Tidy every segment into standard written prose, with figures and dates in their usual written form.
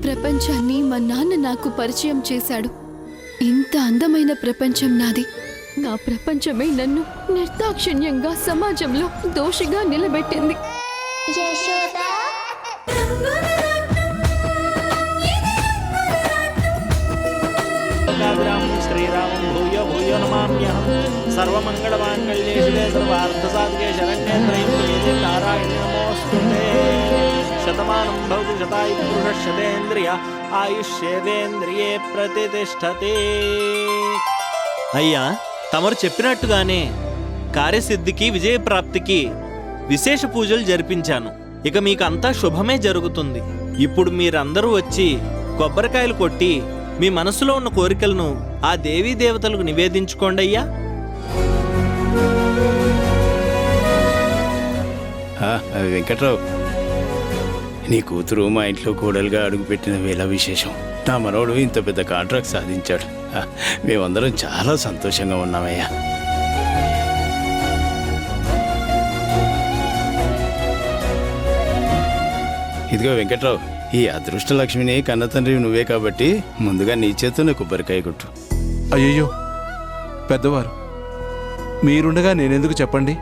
ప్రపంచాన్ని మా నాన్న నాకు పరిచయం చేశాడు. ఇంత అందమైన ప్రపంచం నాది. నా ప్రపంచమే నన్ను నిర్దాక్షిణ్యంగా సమాజంలో దోషిగా నిలబెట్టింది. శ్రీరామం భూయో భూయో నమామ్యహం. సర్వమంగళమాంగళ్యే శివే సర్వార్థసాధకే శరణ్యే త్రయంబకే నారాయణి నమోస్తుతే. శతమానం భవతి శతాయు పురుషః శతేంద్రియ ఆయుష్యేవేంద్రియే ప్రతిష్ఠతే. అయ్యా, తమరు చెప్పినట్టుగానే కార్యసిద్ధికి విజయప్రాప్తికి విశేష పూజలు జరిపించాను. ఇక మీకు అంతా శుభమే జరుగుతుంది. ఇప్పుడు మీరందరూ వచ్చి కొబ్బరికాయలు కొట్టి మీ మనసులో ఉన్న కోరికలను ఆ దేవీ దేవతలకు నివేదించుకోండి అయ్యా. వెంకట్రావు, నీ కూతురు మా ఇంట్లో కోడలుగా అడుగుపెట్టిన వేళ విశేషం. నా మనవడు ఇంత పెద్ద కాంట్రాక్ట్ సాధించాడు. మేమందరం చాలా సంతోషంగా ఉన్నామయ్యా. ఇదిగో వెంకట్రావు, ఈ అదృష్ట లక్ష్మిని కన్న తండ్రి నువ్వే కాబట్టి ముందుగా నీ చేతున్న కొబ్బరికాయ కొట్టు. అయ్యయ్యో పెద్దవారు, మీరుండగా నేనెందుకు చెప్పండి?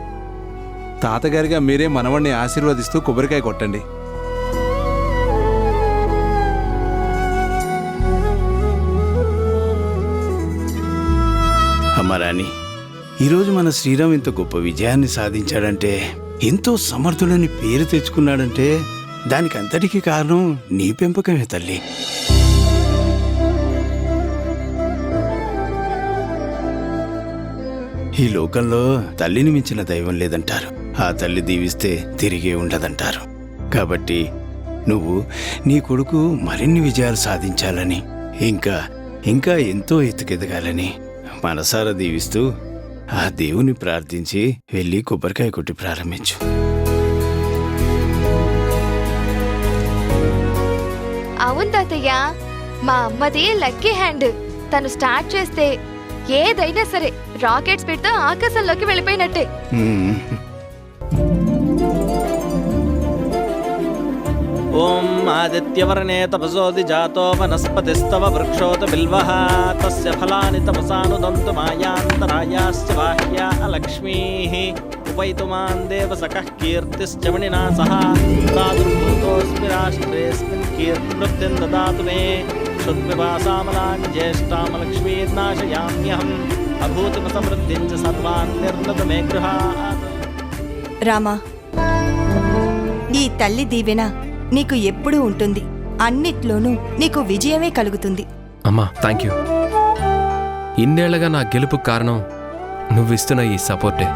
తాతగారిగా మీరే మనవణ్ణి ఆశీర్వదిస్తూ కొబ్బరికాయ కొట్టండి. అమ్మరాణి, ఈరోజు మన శ్రీరామ్ ఇంత గొప్ప విజయాన్ని సాధించాడంటే, ఎంతో సమర్థుడని పేరు తెచ్చుకున్నాడంటే దానికి అంతటికీ కారణం నీ పెంపకమే తల్లి. ఈ లోకంలో తల్లిని మించిన దైవం లేదంటారు. ఆ తల్లి దీవిస్తే తిరిగే ఉండదంటారు. కాబట్టి నువ్వు నీ కొడుకు మరిన్ని విజయాలు సాధించాలని, ఇంకా ఇంకా ఎంతో ఎత్తుకెదగాలని మనసారా దీవిస్తూ ఆ దేవుని ప్రార్థించి వెళ్ళి కొబ్బరికాయ కొట్టి ప్రారంభించు. అవును తాతయ్య, మా అమ్మది లక్కీ హ్యాండ్. తను స్టార్ట్ చేస్తే ఏదైనా సరే రాకెట్ స్పీడ్ తో ఆకాశంలోకి వెళ్ళిపోయినట్టే. ఓం ఆదిత్యవర్ణే తపసోది జాతో వనస్పతిస్తవ వృక్షోత బిల్వః తస్య ఫలాని తపసానుదంతు మాయాంతరాయాశ్చ బాహ్యా అలక్ష్మీః ఉపైతుమాన్ దేవసకః కీర్తిశ్చ మణినా సహ ప్రాదుర్భూతోऽస్మి రాష్ట్రేऽస్మిన్ కీర్తివృద్ధిం దదాతు మే క్షుద్విపాసామలాం జ్యేష్ఠామలక్ష్మీర్నాశయామ్యహం అభూతిమ సమృద్ధిం చ సర్వాన్ నిర్ణత మే గృహాత్. రామా, ఈ తల్లి దీవెన నీకు ఎప్పుడూ ఉంటుంది. అన్నిట్లోనూ నీకు విజయమే కలుగుతుంది. అమ్మా, థ్యాంక్ యూ. ఇన్నేళ్లగా నా గెలుపు కారణం నువ్విస్తున్న ఈ సపోర్టే.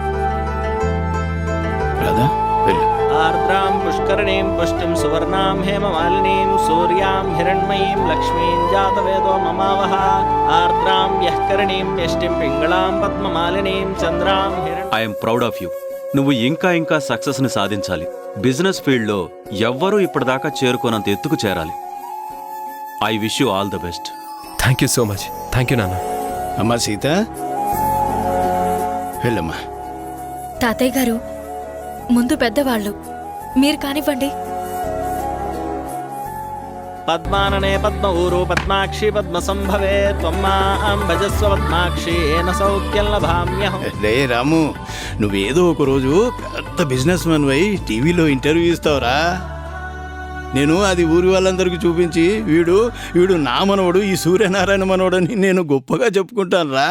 ఆర్ద్రాం పుష్కరిణీం పుష్టిం సువర్ణాం హేమమాలినీం సూర్యాం హిరణ్మయీం లక్ష్మీం జాతవేదో మమావహ. ఆర్ద్రాం యఃకరిణీం యష్టిం పింగళాం పద్మమాలినీం చంద్రాం హిరణ్. I'm proud of you. నువ్వు ఇంకా ఇంకా సక్సెస్ని సాధించాలి. బిజినెస్ ఫీల్డ్లో ఎవ్వరూ ఇప్పటిదాకా చేరుకోనంత ఎత్తుకు చేరాలి. I wish you all the best. Thank you so much. Thank you నాన్న. అమ్మా సీత, వెళ్ళమ్మా. తాతయ్య గారు, ముందు పెద్దవాళ్ళు, మీరు కానివ్వండి. పద్మాననే పద్మ ఊరు పద్మాక్షి పద్మ సంభవే త్వమ్మాం భజస్వ పద్మాక్షి ఏన సౌఖ్యం లభామ్యహం. రే రాము, నువ్వేదో ఒక రోజు పెద్ద బిజినెస్ మ్యాన్ అయి టీవీలో ఇంటర్వ్యూ ఇస్తావురా. నేను అది ఊరి వాళ్ళందరికీ చూపించి వీడు నా మనవడు, ఈ సూర్యనారాయణ మనవడు అని నేను గొప్పగా చెప్పుకుంటాను రా.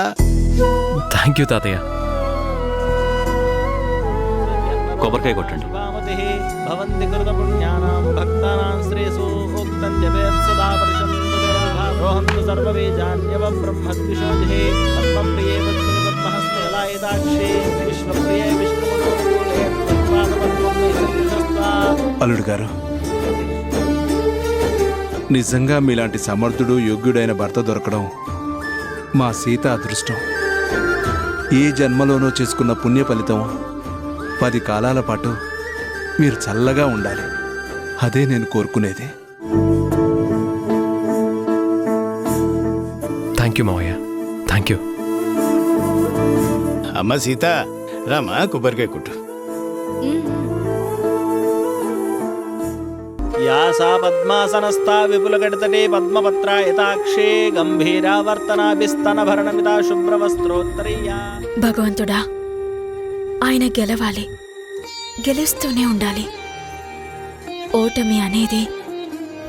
థ్యాంక్ యూ తాతయ్య. కొబ్బరికాయ కొట్టండి. భవంతి కృత పుణ్యానాం భక్తానాం శ్రేయసో ఉక్తం జపేత్ సదా పరిశంతు రోహంతు సర్వవేదాన్యవ బ్రహ్మద్విషోజే పద్మప్రియే పద్మిని పద్మహస్తే లాయదాక్షే విశ్వప్రియే విష్ణుమనోకూలే పద్మానపద్మమే సత్యశస్తా. అల్లుడు గారు, నిజంగా మీలాంటి సమర్థుడు యోగ్యుడైన భర్త దొరకడం మా సీత అదృష్టం. ఏ జన్మలోనో చేసుకున్న పుణ్య ఫలితం 10 కాలాల పాటు మీరు చల్లగా ఉండాలి. అదే నేను కోరుకునేది. థ్యాంక్ యూ మావయ్య. Thank you. అమ్మ సీత, రామా కొబ్బరికాయ కొట్టు. యా సా పద్మాసనస్థా విపులకటితటే పద్మపత్రాయతాక్షే గంభీరావర్తనాభిస్తనభరణమితా శుభ్రవస్త్రోత్తరీయా. భగవంతుడా, ఆయన గెలవాలి, గెలుస్తూనే ఉండాలి. ఓటమి అనేది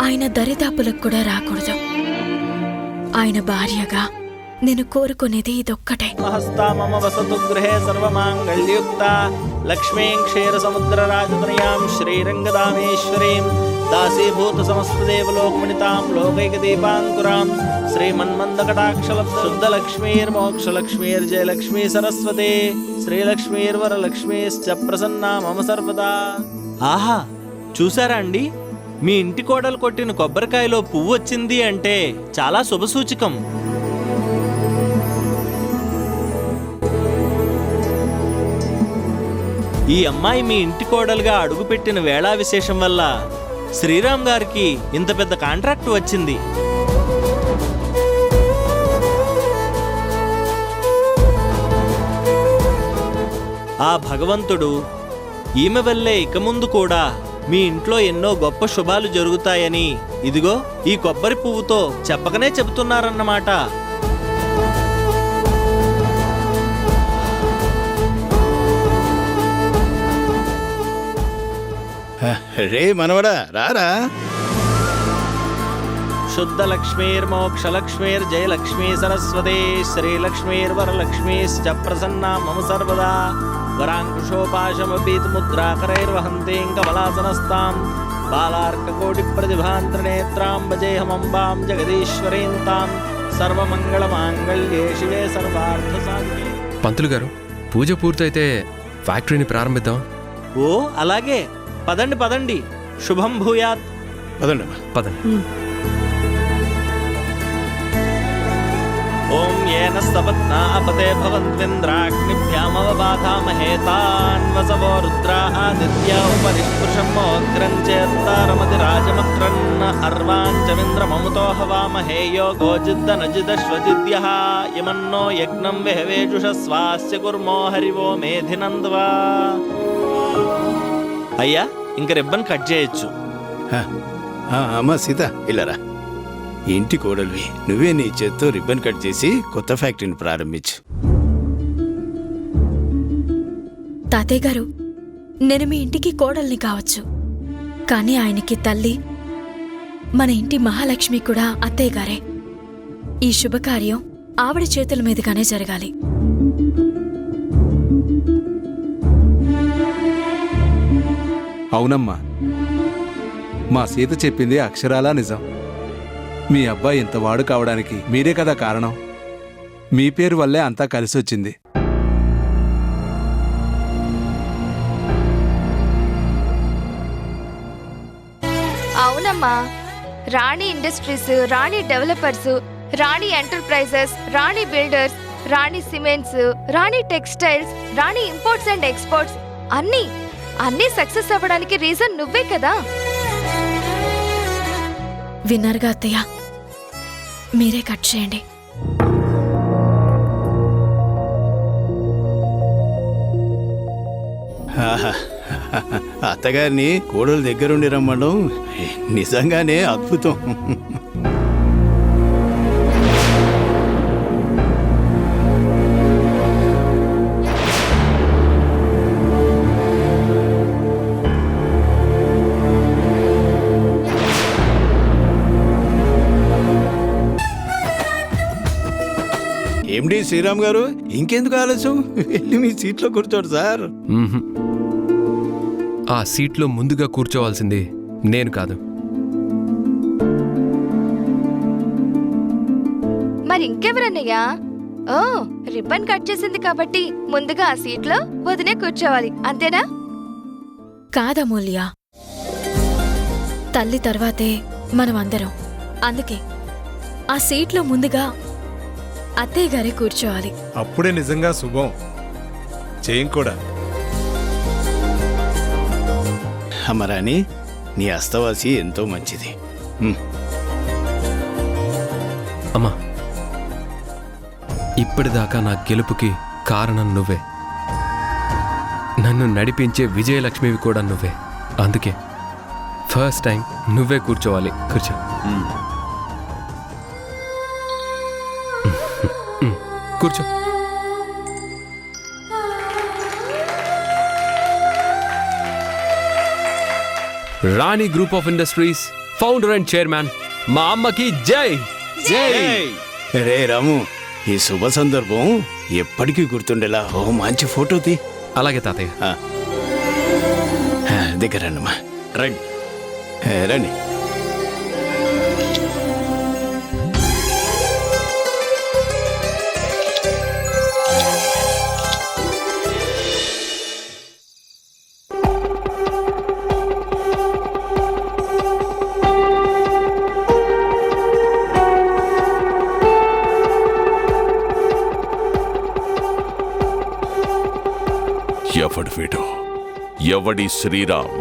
ఆయన దరిదాపులకు కూడా రాకూడదు. ఆయన భార్యగా నేను కోరుకునేది ఇదొక్కటే. హస్తా మమ వసతు గృహే సర్వమాంగళ్యుక్త లక్ష్మీం క్షీరసముద్రరాజతనయాం శ్రీరంగదామేశ్వరీం దాసీభూత సమస్తదేవలోకమణితాం లోకైకదీపాంకురాం శ్రీమన్మందకటాక్షలబ్ధ శుద్ధలక్ష్మీర్మోక్షలక్ష్మీర్జయలక్ష్మీ సరస్వతే శ్రీలక్ష్మీర్వరలక్ష్మీశ్చ ప్రసన్నా మమ సర్వదా. ఆహా, చూసారా అండి, మీ ఇంటి కోడలు కొట్టిన కొబ్బరికాయలో పువ్వు వచ్చింది అంటే చాలా శుభసూచకం. ఈ అమ్మాయి మీ ఇంటి కోడలుగా అడుగుపెట్టిన వేళా విశేషం వల్ల శ్రీరామ్ గారికి ఇంత పెద్ద కాంట్రాక్ట్ వచ్చింది. ఆ భగవంతుడు ఈమె వల్లే ఇక ముందు కూడా మీ ఇంట్లో ఎన్నో గొప్ప శుభాలు జరుగుతాయని ఇదిగో ఈ కొబ్బరి పువ్వుతో చెప్పకనే చెబుతున్నారన్నమాట. రే మనవడా, రారా. శుద్ధ లక్ష్మీర్మోక్షలక్ష్మీర్జయలక్ష్మీ సరస్వతే శ్రీలక్ష్మీర్వరలక్ష్మీశ్చ ప్రసన్నా మమ సర్వదా. వరాంకుశోపాశమపీతముద్రాకరైర్వహంతీం కమలాసనస్తాం బాలార్కకోటిప్రతిభాంత్రినేత్రాం భజేహమంబాం జగదీశ్వరీం తాం సర్వమంగళమాంగళ్యే శివే సర్వార్థసాధికే. పంతులు గారు, పూజ పూర్తయితే ఫ్యాక్టరీని ప్రారంభిద్దాం. ఓ అలాగే, పదండి పదండి, శుభం భూయాత్. పదండమ్మా. పదండి. ఓం ఏన సపత్నా అపతే భవంత్వింద్రాగ్నిభ్యామవబాధామహే తాన్వసవో రుద్రా ఆదిత్యా ఉపరిస్పృశమోగ్రం చేత్తారమతి రాజమక్రన్న అర్వాంచమింద్రమముతో హవామహే యోగో జిద్దనజిదశ్వజిద్యః యమన్నో యజ్ఞం విహవేజుష స్వాస్య కుర్మో హరివో మేధినంద్వా. అయ్యా, ఇంక రిబ్బన్ కట్ చేయొచ్చు. అమ్మా సీత, ఇల్లరా. ఇంటి కోడలివి నువ్వే నీ చేత్తో రిబ్బన్ కట్ చేసి కొత్త ఫ్యాక్టరీని ప్రారంభించు. తాతయ్య గారు, నేను మీ ఇంటికి కోడల్ని కావచ్చు, కానీ ఆయనకి తల్లి, మన ఇంటి మహాలక్ష్మి కూడా అత్తయ్య గారే. ఈ శుభకార్యం ఆవిడ చేతుల మీదుగానే జరగాలి. అవునమ్మా, మా సీత చెప్పింది అక్షరాలా నిజం. మీ అబ్బాయి ఇంత వాడు కావడానికి మీరే కదా కారణం. మీ పేరు వల్లే అంతా కలిసొచ్చింది. అవునమ్మా, Rani industries, Rani developers, Rani enterprises, Rani builders, Rani cements, Rani textiles, Rani imports and exports అన్నీ సక్సెస్ అవ్వడానికి రీజన్ నువ్వే కదా. విన్నారుగా అత్తయ్య, మీరే కట్ చేయండి. అత్తగారిని కోడలు దగ్గరుండి రమ్మడం నిజంగానే అద్భుతం. ఏమిటి శ్రీరామ్ గారు, ఇంకెందుకు ఆలస్యం? వెళ్ళి మీ సీట్లో కూర్చోడు సార్. మ్మ్హ్. ఆ సీట్లో ముందుగా కూర్చోవాల్సింది నేను కాదు. మరి ఇంకెవరన్నయ్యా? ఓ, రిబ్బన్ కట్ చేసింది కాబట్టి ముందుగా ఆ సీట్లో వదినే కూర్చోవాలి, అంతేనా? కాదమూల్య, తల్లి తర్వాతే మనమందరం. అందుకే ఆ సీట్లో ముందుగా అత్తయ్య గారే కూర్చోవాలి. అప్పుడే నిజంగా శుభం. చేయం కూడా. అమ్మరాని, నీ అస్తవాసి ఎంతో మంచిది. అమ్మా, ఇప్పటిదాకా నా గెలుపుకి కారణం నువ్వే. నన్ను నడిపించే విజయలక్ష్మివి కూడా నువ్వే. అందుకే ఫస్ట్ టైం నువ్వే కూర్చోవాలి. కూర్చో. కూర్చో. Rani group of industries founder and chairman మా అమ్మకి జై. రే రాము, ఈ శుభ సందర్భం ఎప్పటికీ గుర్తుండేలా ఓ మంచి ఫోటో తీ. అలాగే తాతయ్య. దగ్గర రండమ్మా. రండి. రండి. ఎవడు వీడు? ఎవడి శ్రీరామ్?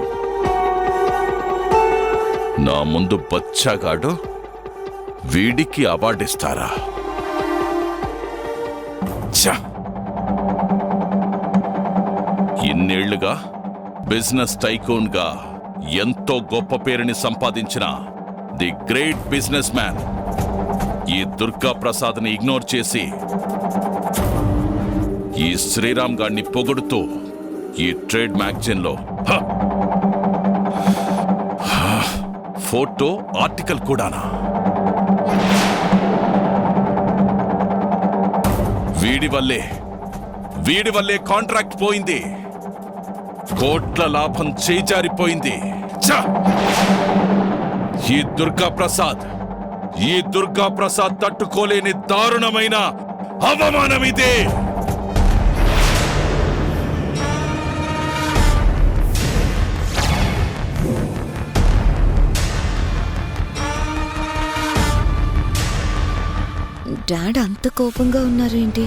నా ముందు బచ్చాగాడు, వీడికి అవార్డిస్తారా? ఇన్నేళ్లుగా బిజినెస్ టైకూన్గా ఎంతో గొప్ప పేరుని సంపాదించిన ది గ్రేట్ బిజినెస్ మ్యాన్ ఈ దుర్గా ప్రసాద్ని ఇగ్నోర్ చేసి ఈ శ్రీరామ్ గారిని పొగుడుతూ ఈ ట్రేడ్ మ్యాగజైన్లో ఫోటో ఆర్టికల్ కూడానా? వీడి వల్లే కాంట్రాక్ట్ పోయింది, కోట్ల లాభం చేజారిపోయింది. ఈ దుర్గా ప్రసాద్ తట్టుకోలేని దారుణమైన అవమానం ఇదే. డాడ్ అంత కోపంగా ఉన్నారేంటి?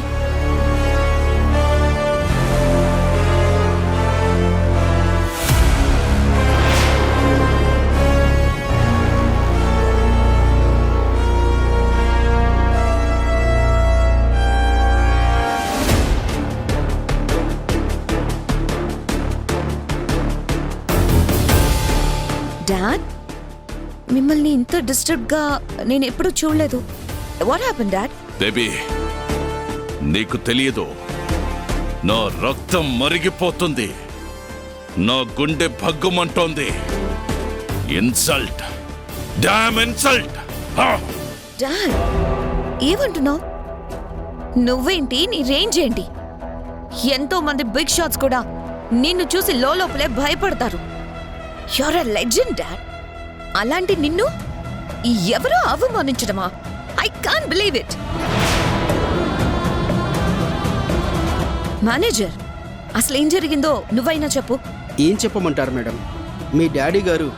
డాడ్, మిమ్మల్ని ఇంత డిస్టర్బ్గా నేను ఎప్పుడూ చూడలేదు. What happened dad? బేబీ, నీకు తెలియదు, నా రక్తం మరిగిపోతుంది, నా గుండె భగ్గుమంటోంది. Insult, damn insult. డాడ్, ఏమంటున్నావు? నువ్వేంటి, నీ రేంజ్ ఏంటి? ఎంతో మంది బిగ్ షాట్స్ కూడా నిన్ను చూసి లోపలే భయపడతారు. You're a legend dad. అలాంటి నిన్ను ఎవరో అవమానించడమా? I can't believe it. Manager, అసలు ఏం జరిగిందో నువ్వైనా చెప్పు. ఏం చెప్పమంటారు మేడం? మీ డాడీ గారు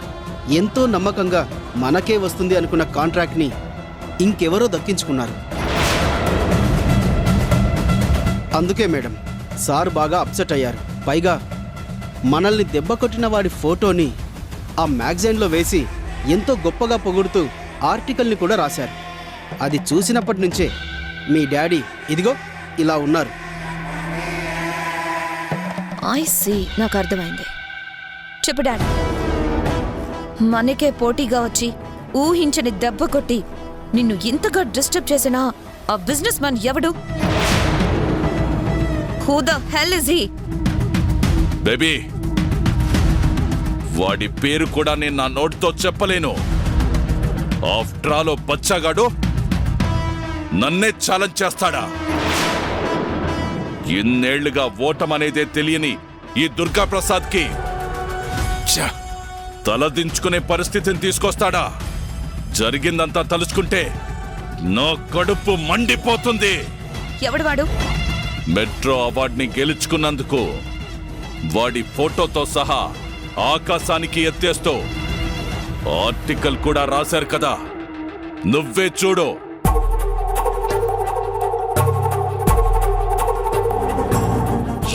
ఎంతో నమ్మకంగా మనకే వస్తుంది అనుకున్న కాంట్రాక్ట్ని ఇంకెవరో దక్కించుకున్నారు. అందుకే మేడం సార్ బాగా అప్సెట్ అయ్యారు. పైగా మనల్ని దెబ్బ కొట్టిన వాడి ఫోటోని ఆ మ్యాగజైన్లో వేసి ఎంతో గొప్పగా పొగుడుతూ ఆర్టికల్ని కూడా రాశారు. అది చూసినప్పటి నుంచే మీ డాడీ ఇదిగో ఇలా ఉన్నారు. ఐ సీ, నాకు అర్థమైంది. చెప్పు డాడ్, మనకే పోటీగా వచ్చి ఊహించని దెబ్బ కొట్టి నిన్ను ఇంతగా డిస్టర్బ్ చేసిన ఆ బిజినెస్ మ్యాన్ ఎవడు? Who the hell is he? Baby, వాడి పేరు కూడా నేను నా నోటితో చెప్పలేను. ఆఫ్టర్ ఆల్ బచ్చాగాడు నన్నే ఛాలెంజ్ చేస్తాడా? ఇన్నేళ్లుగా ఓటమనేదే తెలియని ఈ దుర్గా ప్రసాద్కి తలదించుకునే పరిస్థితిని తీసుకొస్తాడా? జరిగిందంతా తలుచుకుంటే నా కడుపు మండిపోతుంది. ఎవడు వాడు? మెట్రో అవార్డుని గెలుచుకున్నందుకు వాడి ఫోటోతో సహా ఆకాశానికి ఎత్తేస్తూ ఆర్టికల్ కూడా రాశారు కదా, నువ్వే చూడు.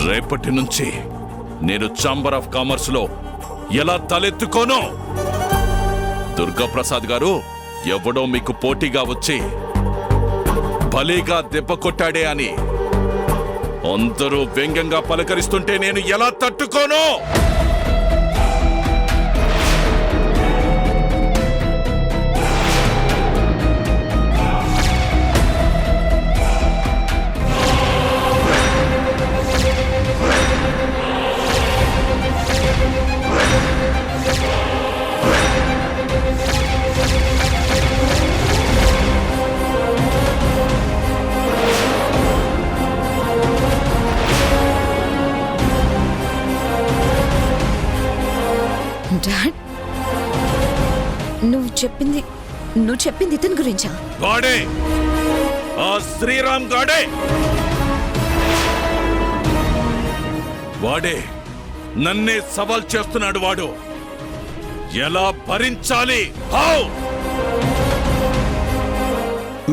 రేపటి నుంచి నేను ఛాంబర్ ఆఫ్ కామర్స్ లో ఎలా తలెత్తుకోను? దుర్గా ప్రసాద్ గారు ఎవడో మీకు పోటీగా వచ్చి భలేగా దెబ్బ కొట్టాడే అని అందరూ వ్యంగ్యంగా పలకరిస్తుంటే నేను ఎలా తట్టుకోను? నువ్వు చెప్పింది ఇతని గురించా? గాడే, ఆ శ్రీరామ్ గాడే, వాడే నన్నే సవాల్ చేస్తున్నాడు. వాడు ఎలా భరించాలి? హౌ?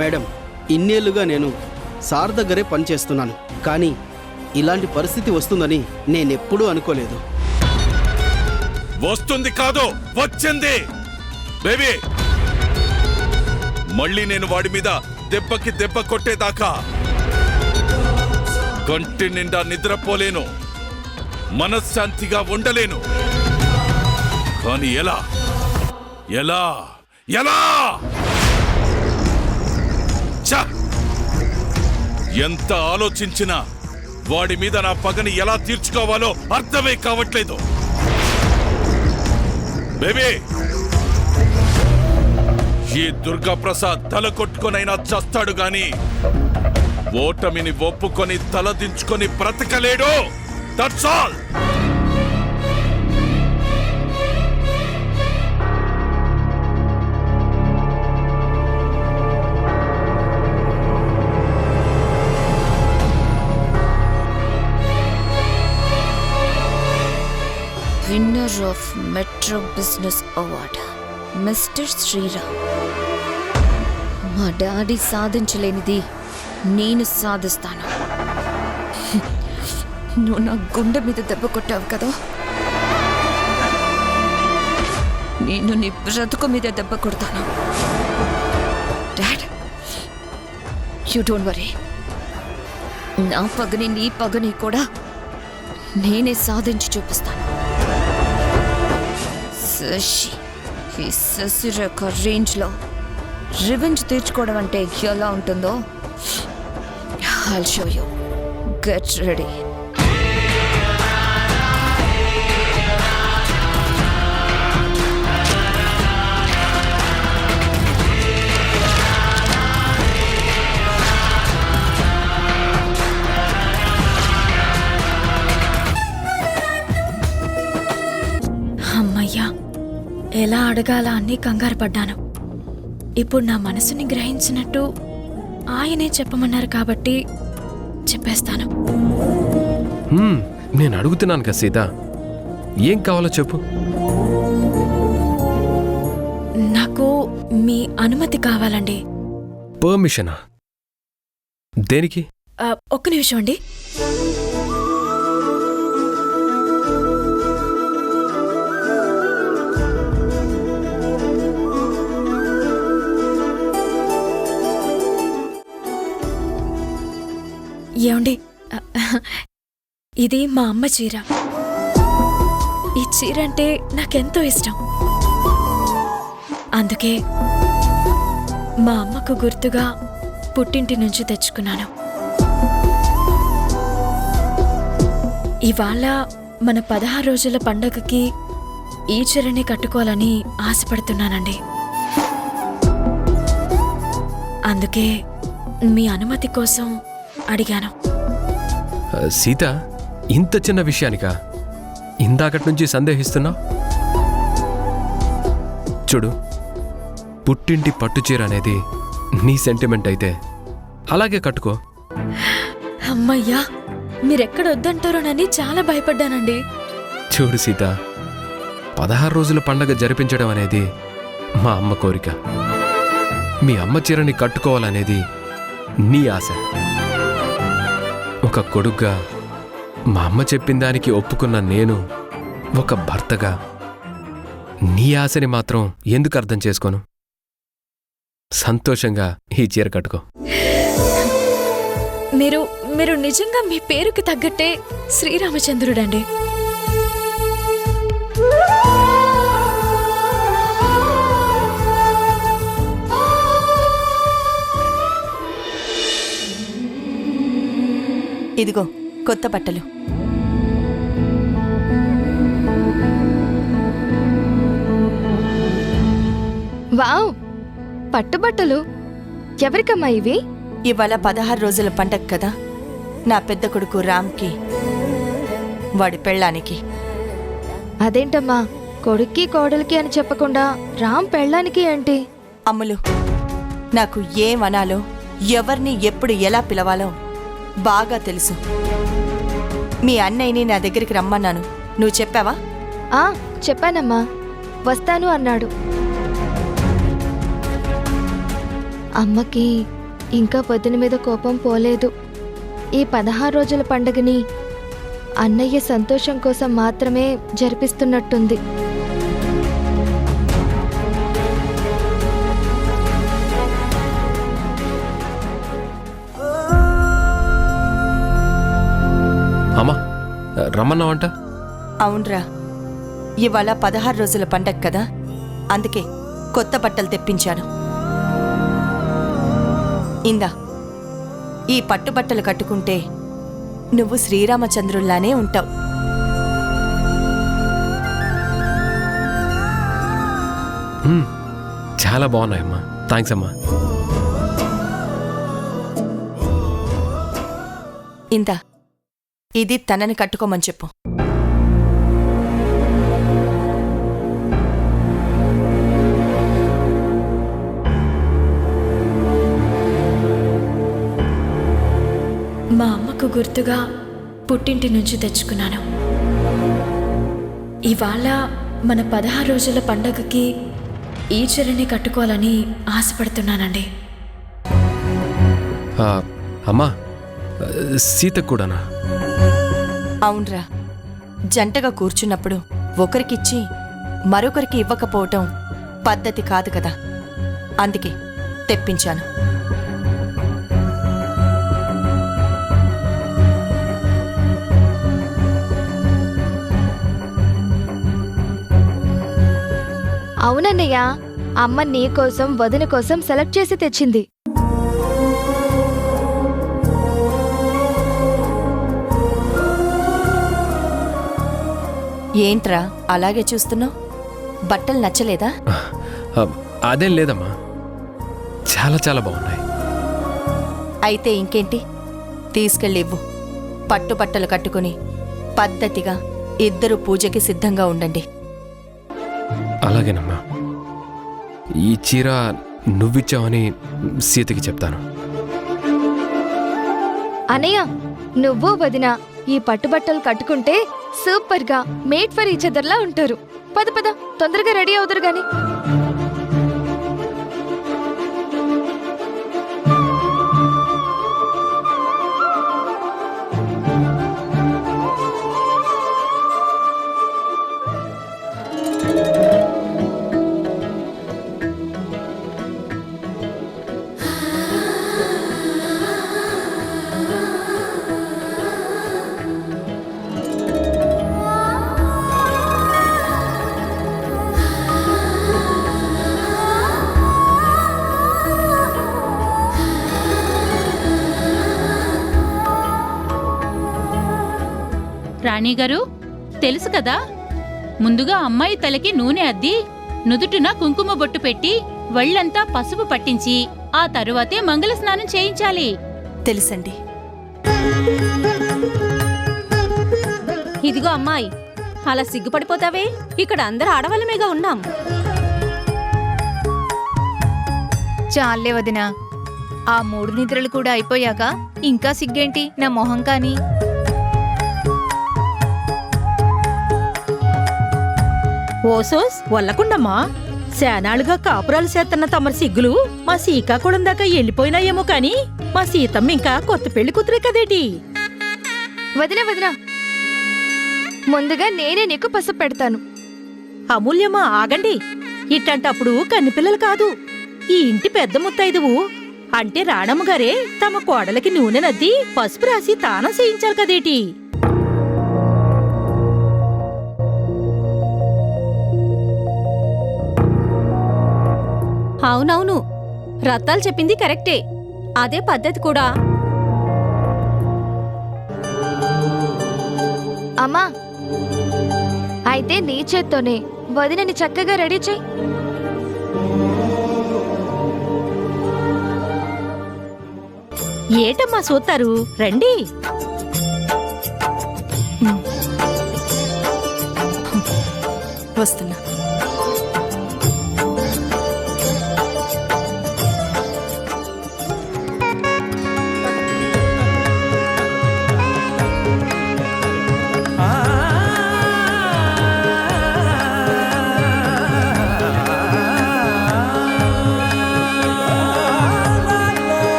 మేడం, ఇన్నేళ్లుగా నేను సార్ దగ్గరే పనిచేస్తున్నాను, కానీ ఇలాంటి పరిస్థితి వస్తుందని నేనెప్పుడూ అనుకోలేదు. వస్తుంది కాదు, వచ్చింది బేబీ. మళ్ళీ నేను వాడి మీద దెబ్బకి దెబ్బ కొట్టేదాకా కంటి నిండా నిద్రపోలేను, మనశ్శాంతిగా ఉండలేను. కానీ ఎలా ఎలా ఎలా ఛ! ఎంత ఆలోచించినా వాడి మీద నా పగని ఎలా తీర్చుకోవాలో అర్థమే కావట్లేదు. బేబీ, ఈ దుర్గాప్రసాద్ తల కొట్టుకొనైనా చస్తాడు గాని ఓటమిని ఒప్పుకొని తలదించుకొని బ్రతకలేడు. That's all. Winner of metro business award mister Sriram. మా డాడీ సాధించలేనిది నేను సాధిస్తాను. నువ్వు నా గుండె మీద దెబ్బ కొట్టావు కదా, నేను నీ బ్రతుకు మీద దెబ్బ కొడతాను. Dad, you don't worry. నా పగని నీ పగని కూడా నేనే సాధించి చూపిస్తాను. ఈ శశిరేఖ రేంజ్లో రివెంజ్ తీర్చుకోవడం అంటే ఎలా ఉంటుందో I'll show you. Get ready. అమ్మయ్యా, ఎలా అడగాల అని కంగారు పడ్డాను. ఇప్పుడు నా మనసుని గ్రహించినట్టు ఆయనే చెప్పమన్నారు కాబట్టి చెప్పేస్తాను. నేను అడుగుతున్నాను కదా సీత, ఏం కావాలో చెప్పు. నాకు మీ అనుమతి కావాలండి. పర్మిషనా? దేనికి? ఒక్క నిమిషం అండి. ఏమండి, ఇది మా అమ్మ చీర. ఈ చీర అంటే నాకెంతో ఇష్టం. అందుకే మా అమ్మకు గుర్తుగా పుట్టింటి నుంచి తెచ్చుకున్నాను. ఇవాళ మన 16 రోజుల పండగకి ఈ చీరని కట్టుకోవాలని ఆశపడుతున్నానండి. అందుకే మీ అనుమతి కోసం అడిగాను. సీత, ఇంత చిన్న విషయానికా ఇందాకటి నుంచి సందేహిస్తున్నావు? చూడు, పుట్టింటి పట్టుచీర అనేది నీ సెంటిమెంట్ అయితే అలాగే కట్టుకో. అమ్మయ్యా, మీరెక్కడ వద్దంటారోనని చాలా భయపడ్డానండి. చూడు సీత, 16 రోజుల పండగ జరిపించడం అనేది మా అమ్మ కోరిక. మీ అమ్మ చీరని కట్టుకోవాలనేది నీ ఆశ. ఒక కొడుగ్గా మా అమ్మ చెప్పిన దానికి ఒప్పుకున్న నేను ఒక భర్తగా నీ ఆశని మాత్రం ఎందుకు అర్థం చేసుకోను? సంతోషంగా ఈ చీర కట్టుకో. మీరు నిజంగా మీ పేరుకి తగ్గట్టే శ్రీరామచంద్రుడండి. ఇదిగో కొత్త బట్టలు. వావ్, పట్టుబట్టలు ఎవరికమ్మా ఇవి? ఇవాళ 16 రోజుల పండగ కదా, నా పెద్ద కొడుకు రామ్కి, వాడి పెళ్ళానికి. అదేంటమ్మా కొడుక్కి కోడలికి అని చెప్పకుండా రామ్ పెళ్ళానికి ఏంటి? అమ్ములు, నాకు ఏమనాలో ఎవరిని ఎప్పుడు ఎలా పిలవాలో బాగా తెలుసు. మీ అన్నయ్యని నా దగ్గరికి రమ్మన్నాను, నువ్వు చెప్పావా? చెప్పానమ్మా, వస్తాను అన్నాడు. అమ్మకి ఇంకా వదిన మీద కోపం పోలేదు. ఈ 16 రోజుల పండుగని అన్నయ్య సంతోషం కోసం మాత్రమే జరిపిస్తున్నట్టుంది. అమ్మా రమ్మన్నావంట? అవునరా, ఇవాళ 16 రోజుల పండగ కదా, అందుకే కొత్త బట్టలు తెప్పించాను. ఇందా, ఈ పట్టుబట్టలు కట్టుకుంటే నువ్వు శ్రీరామచంద్రుల్లానే ఉంటావు. చాలా బాగున్నాయమ్మా, థ్యాంక్స్ అమ్మా. ఇందా, ఇది తనని కట్టుకోమని చెప్పు. మా అమ్మకు గుర్తుగా పుట్టింటి నుంచి తెచ్చుకున్నాను. ఇవాళ మన 16 రోజుల పండగకి ఈ చీరని కట్టుకోవాలని ఆశపడుతున్నానండి. అమ్మా సీతకు కూడానా? అవునరా, జంటగా కూర్చున్నప్పుడు ఒకరికిచ్చి మరొకరికి ఇవ్వకపోవటం పద్ధతి కాదు కదా, అందుకే తెప్పించాను. అవునన్నయ్య, అమ్మ నీ కోసం వదిన కోసం సెలెక్ట్ చేసి తెచ్చింది. ఏంట్రా అలాగే చూస్తున్నావు? బట్టలు నచ్చలేదా? అదేం లేదమ్మా, చాలా చాలా బాగున్నాయి. అయితే ఇంకేంటి, తీసుకెళ్ళి ఇవ్వు. పట్టుబట్టలు కట్టుకుని పద్ధతిగా ఇద్దరు పూజకి సిద్ధంగా ఉండండి. అలాగేనమ్మా, ఈ చీర నువ్విచ్చావని సీతకి చెప్తాను. అనయ్య, నువ్వు వదిన ఈ పట్టుబట్టలు కట్టుకుంటే సూపర్గా మేడ్ ఫర్ ఈచ్ అదర్లా ఉంటారు. పద పద, తొందరగా రెడీ అవుతారు గాని. రాణిగారు, తెలుసు కదా, ముందుగా అమ్మాయి తలకి నూనె అద్ది నుదుటిన కుంకుమ బొట్టు పెట్టి వళ్ళంతా పసుపు పట్టించి ఆ తరువాతే మంగళ స్నానం చేయించాలి. తెలుసండి. ఇదిగో అమ్మాయి, అలా సిగ్గుపడిపోతావే, ఇక్కడ అందరు ఆడవాళ్ళమేగా ఉన్నాం. చాలే వదినా, ఆ 3 నిద్రలు కూడా అయిపోయాక ఇంకా సిగ్గేంటి నా మొహం కానీ. ఓసోస్ వల్లకుండమ్మా, శానాళ్ళుగా కాపురాలు చేస్తున్న తమరి సిగ్గులు మా శ్రీకాకుళం దాకా వెళ్ళిపోయినాయేమో కాని మా సీతమ్మ ఇంకా కొత్త పెళ్లి కూతురే కదేటి. వదిన వదిన, ముందుగా నేనే నీకు పసుపు పెడతాను. అమూల్యమ్మా ఆగండి, ఇట్టంటప్పుడు కన్నిపిల్లలు కాదు, ఈ ఇంటి పెద్ద ముత్తైదువు అంటే రాణమ్మ గారే తమ కోడలకి నూనె నద్ది పసుపు రాసి తానం చేయించాలి కదేటి. అవునవును, రత్తాలు చెప్పింది కరెక్టే, అదే పద్ధతి కూడా. అమ్మా, అయితే నీ చేత్తోనే వదినని చక్కగా రెడీ చెయ్యి. ఏటమ్మా సూతారు, రండి. వస్తున్నా.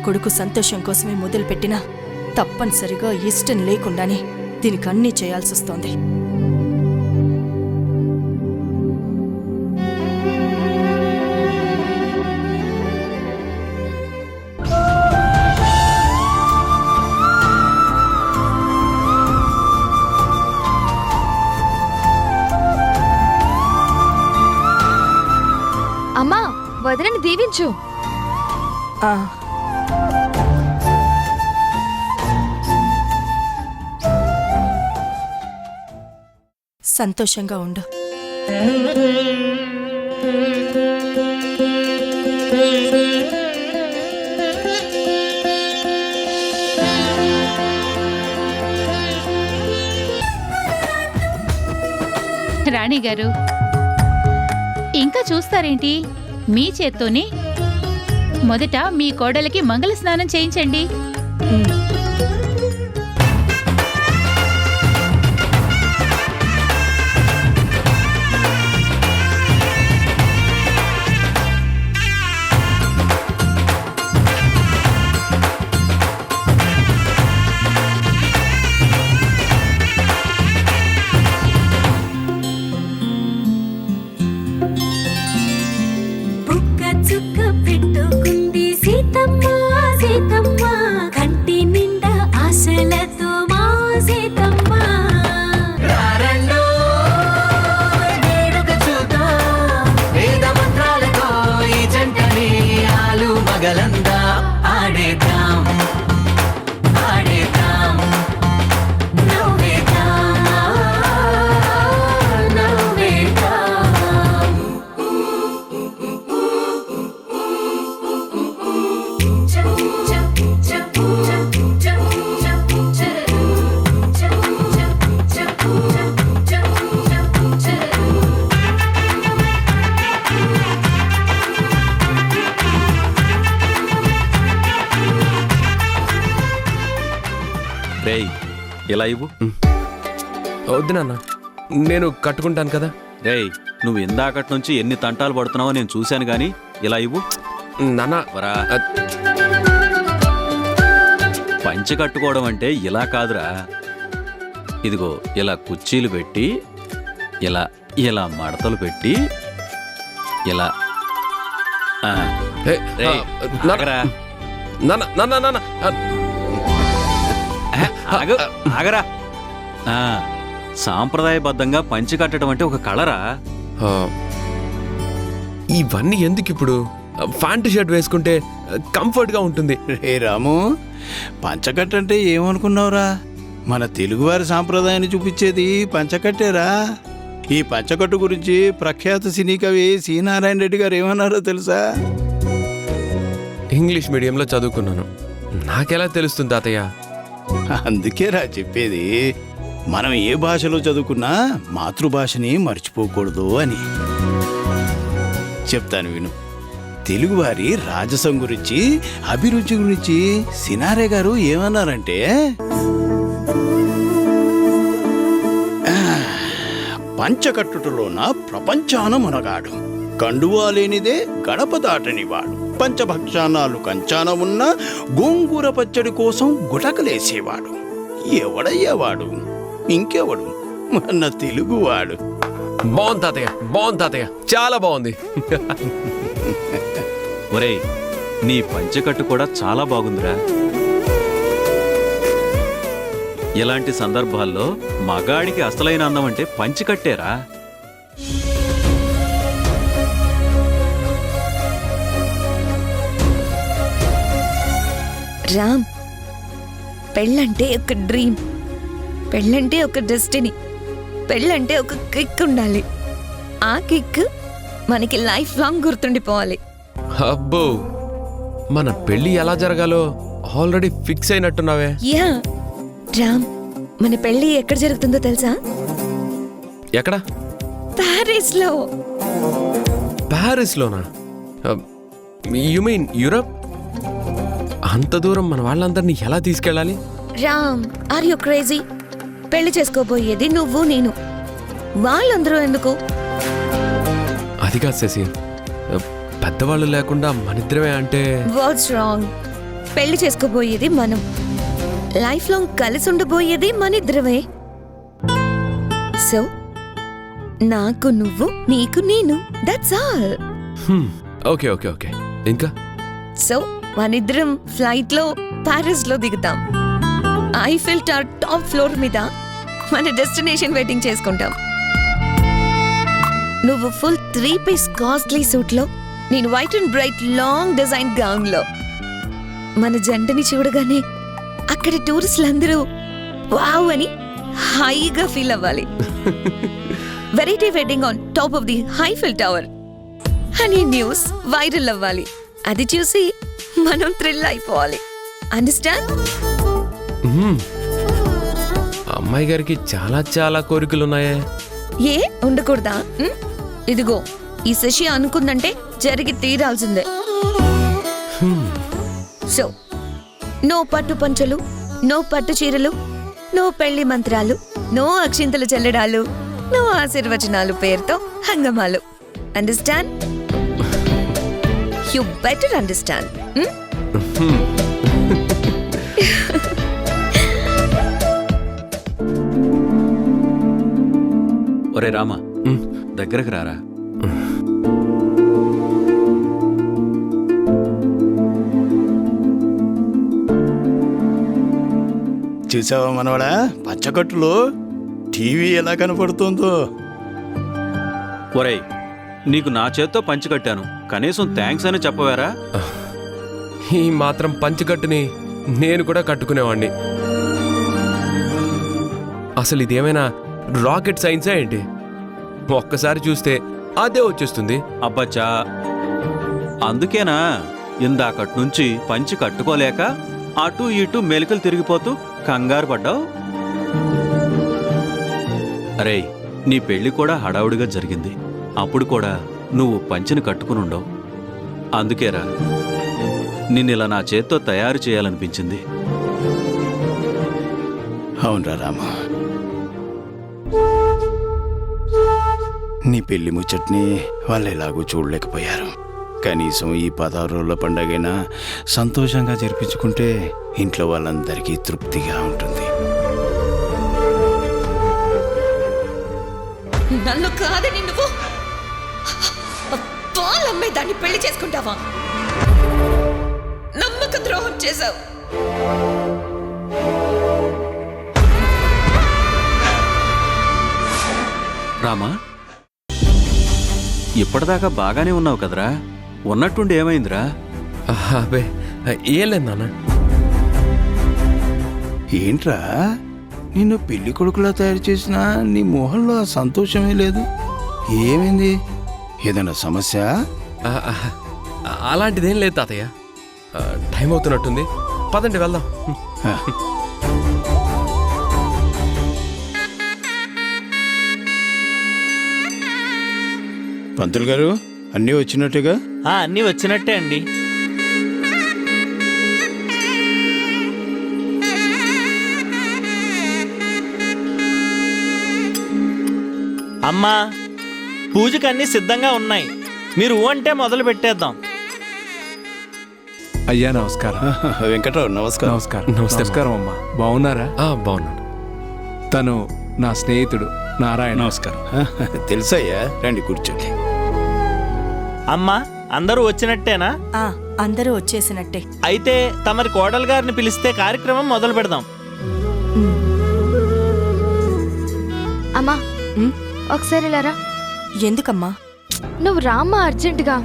కొడుకు సంతోషం కోసమే మొదలుపెట్టినా తప్పనిసరిగా ఇష్టం లేకుండానే దీనికి అన్నీ చేయాల్సొస్తోంది. అమ్మా, వదినని దీవించు. సంతోషంగా ఉండు. రాణి గారు, ఇంకా చూస్తారేంటి? మీ చేత్తోనే మొదట మీ కోడలికి మంగళ స్నానం చేయించండి. రేయ్, ఇలా ఇవ్వు. వద్దు నాన్న, నేను కట్టుకుంటాను కదా. రేయ్, నువ్వు ఇందాకటి నుంచి ఎన్ని తంటాలు పడుతున్నావో నేను చూశాను గాని ఇలా ఇవ్వు. నాన్న వరా, పంచె కట్టుకోవడం అంటే ఇలా కాదురా. ఇదిగో ఇలా కుర్చీలు పెట్టి, ఇలా ఇలా మడతలు పెట్టి, ఇలా రేయ్, ఆగరా. ఆగరా. సాంప్రదాయబద్ధంగా పంచె కట్టడం అంటే ఒక కళరా. ఇవన్నీ ఎందుకు ఇప్పుడు? ప్యాంటు షర్ట్ వేసుకుంటే కంఫర్ట్ గా ఉంటుంది. రే రాము, పంచకట్టంటే ఏమనుకున్నావురా? మన తెలుగువారి సాంప్రదాయాన్ని చూపించేది పంచకట్టేరా. ఈ పంచకట్టు గురించి ప్రఖ్యాత సినీ కవి సి నారాయణ రెడ్డి గారు ఏమన్నారో తెలుసా? ఇంగ్లీష్ మీడియంలో చదువుకున్నాను, నాకెలా తెలుస్తుంది తాతయ్య? అందుకేరా చెప్పేది, మనం ఏ భాషలో చదువుకున్నా మాతృభాషని మర్చిపోకూడదు అని. చెప్తాను విను. తెలుగువారి రాజసం గురించి, అభిరుచి గురించి సినారే గారు ఏమన్నారంటే, పంచకట్టుటలోన ప్రపంచాన మునగాడు, కండువా లేనిదే గడప దాటనివాడు, పంచభక్షానాలు కంచాన ఉన్న గోంగూర పచ్చడి కోసం గుటకలేసేవాడు. ఎవడయ్యేవాడు? ఇంకెవడు? మన తెలుగువాడు. బాగుంది తాతయ్య, బాగుంది తాతయ్య, చాలా బాగుంది. ఒరేయ్, నీ పంచెకట్టు కూడా చాలా బాగుందిరా. ఇలాంటి సందర్భాల్లో మగాడికి అసలైన అందం అంటే పంచెకట్టేరా. రామ్, పెళ్ళంటే ఒక డ్రీమ్, పెళ్ళంటే ఒక డెస్టినీ, పెళ్ళంటే ఒక కిక్ ఉండాలి. ఆ కిక్ మనకి లైఫ్ లాంగ్ గుర్తుండిపోవాలి. అబ్బో, మన పెళ్లి ఎలా జరగాలో ఆల్రెడీ ఫిక్స్ అయినట్టున్నావే. యా రామ్, మన పెళ్లి ఎక్కడ జరుగుతుందో తెలుసా? ఎక్కడ? ప్యారిస్ లో. ప్యారిస్ లోనా? You mean Europe? అంత దూరం మన వాళ్ళందరినీ ఎలా తీసుకెళ్ళాలి? Ram, are you crazy? పెళ్లి చేసుకోబోయేది నువ్వు నేను, వాళ్ళందరూ ఎందుకు? అది కాదు శశి, పెద్దవాళ్ళు లేకుండా మనిద్దరమే అంటే. What's wrong? పెళ్లి చేసుకోబోయేది మనం. లైఫ్ లాంగ్ కలిసి ఉండబోయేది మనిద్దరమే. సో నాకు నువ్వు, నీకు నేను, that's all. Okay okay okay. ఇంకా సో మనిద్దరం ఫ్లైట్ లో ప్యారిస్ లో దిగుతాం. ఐఫిల్ టవర్ టాప్ ఫ్లోర్ మీద మన డెస్టినేషన్ వెయిటింగ్ చేసుకుంటాం. నువ్వు ఫుల్ 3-piece కాస్ట్లీ సూట్ లో, నేను white and bright long design gown లో. మన జంటని చూడగానే అక్కడ టూరిస్టులందరూ వావ్ అని హైగా ఫీల్ అవ్వాలి. Variety wedding on top of the Eiffel tower అని న్యూస్ వైరల్ అవ్వాలి. అది చూసి మనం థ్రిల్ అయిపోవాలి. అండర్స్టాండ్? అమ్మాయి గారికి చాలా చాలా కోరికలున్నాయే. ఏ ఉండకూడదా? ఇదిగో ఈ శశి అనుకుందంటే జరిగి తీరాల్సిందే. సో నో పట్టు పంచలు, నో పట్టు చీరలు, నో పెళ్లి మంత్రాలు, నో అక్షింతలు చెల్లడాలు, నో ఆశీర్వచనాలు పేరుతో హంగమాలు. అండర్స్టాండ్? You better understand. ఒరే రామా, దగ్గరకు రారా. చూసావా మనవడా, పచ్చకట్టులో టీవీ ఎలా కనపడుతుందో. ఒరేయ్, నీకు నా చేత్తో పంచి కట్టాను, కనీసం థ్యాంక్స్ అని చెప్పవారా? ఈ మాత్రం పంచకట్టుని నేను కూడా కట్టుకునేవాణ్ణి. అసలు ఇదేమైనా రాకెట్ సైన్సా ఏంటి? ఒక్కసారి చూస్తే అదే వచ్చేస్తుంది. అబ్బచ్చా, అందుకేనా ఇందాకటి నుంచి పంచి కట్టుకోలేక అటు ఇటు మెలికలు తిరిగిపోతూ కంగారు పడ్డావు? అరే, నీ పెళ్లి కూడా హడావుడిగా జరిగింది. అప్పుడు కూడా నువ్వు పంచిని కట్టుకుని ఉండవు. అందుకేరా నిన్నిలా నా చేత్తో తయారు చేయాలనిపించింది. అవునరా రామా, నీ పెళ్లి ముచ్చట్ని వాళ్ళు ఎలాగూ చూడలేకపోయారు. కనీసం ఈ 16 రోజుల పండగైనా సంతోషంగా జరిపించుకుంటే ఇంట్లో వాళ్ళందరికీ తృప్తిగా ఉంటుంది. నన్ను కాదని నువ్వు పాలమ్మే దాన్ని పెళ్లి చేసుకుంటావా? నమ్మక ద్రోహం చేశావు. రామా, ఇప్పటిదాకా బాగానే ఉన్నావు కదరా, ఉన్నట్టుండి ఏమైందిరా? అబ్బే ఏం లేదు నాన్న. ఏంట్రా, నిన్ను పెళ్లి కొడుకులా తయారు చేసినా నీ మొహంలో ఆ సంతోషమే లేదు. ఏమైంది? ఏదైనా సమస్య? అలాంటిదేం లేదు తాతయ్య. టైం అవుతున్నట్టుంది, పదండి వెళ్దాం. పంతులు గారు, అన్నీ వచ్చినట్టుగా? అన్నీ వచ్చినట్టే అండి. అమ్మా, పూజకి అన్నీ సిద్ధంగా ఉన్నాయి. మీరు అంటే మొదలు పెట్టేద్దాం. అయ్యా నమస్కారం. వెంకట్రావు నమస్కారం. నమస్కారం. నమస్కారం అమ్మా. బాగున్నారా? బాగున్నాను. తను నా స్నేహితుడు నారాయణ. నమస్కారం. తెలుసయ్యా, రండి కూర్చోండి. అమ్మా, అందరూ వచ్చినట్టేనా? అందరూ వచ్చేసినట్టే. అయితే తమరి కోడలు గారిని పిలిస్తే కార్యక్రమం మొదలు పెడదాం. అమ్మా, ఒకసారి ఇలా రా. ఎందుకమ్మా? నువ్వు రామ్మా, అర్జెంటుగా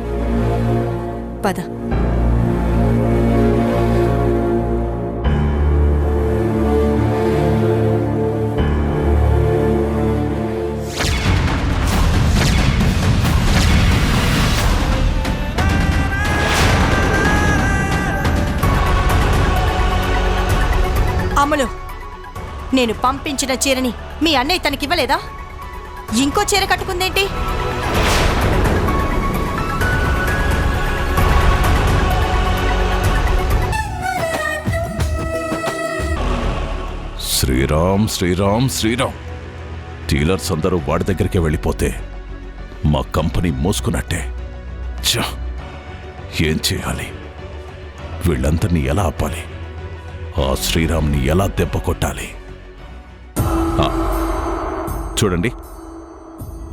పద. అమలు, నేను పంపించిన చీరని మీ అన్నయ్య తనకివ్వలేదా? ఇంకో చీర కట్టుకుందేంటి? శ్రీరామ్ శ్రీరామ్ శ్రీరామ్. డీలర్స్ అందరూ వాడి దగ్గరికి వెళ్ళిపోతే మా కంపెనీ మూసుకున్నట్టే. ఏం చేయాలి? వీళ్ళందరినీ ఎలా ఆపాలి, ఆ శ్రీరామ్ని ఎలా దెబ్బ కొట్టాలి. చూడండి,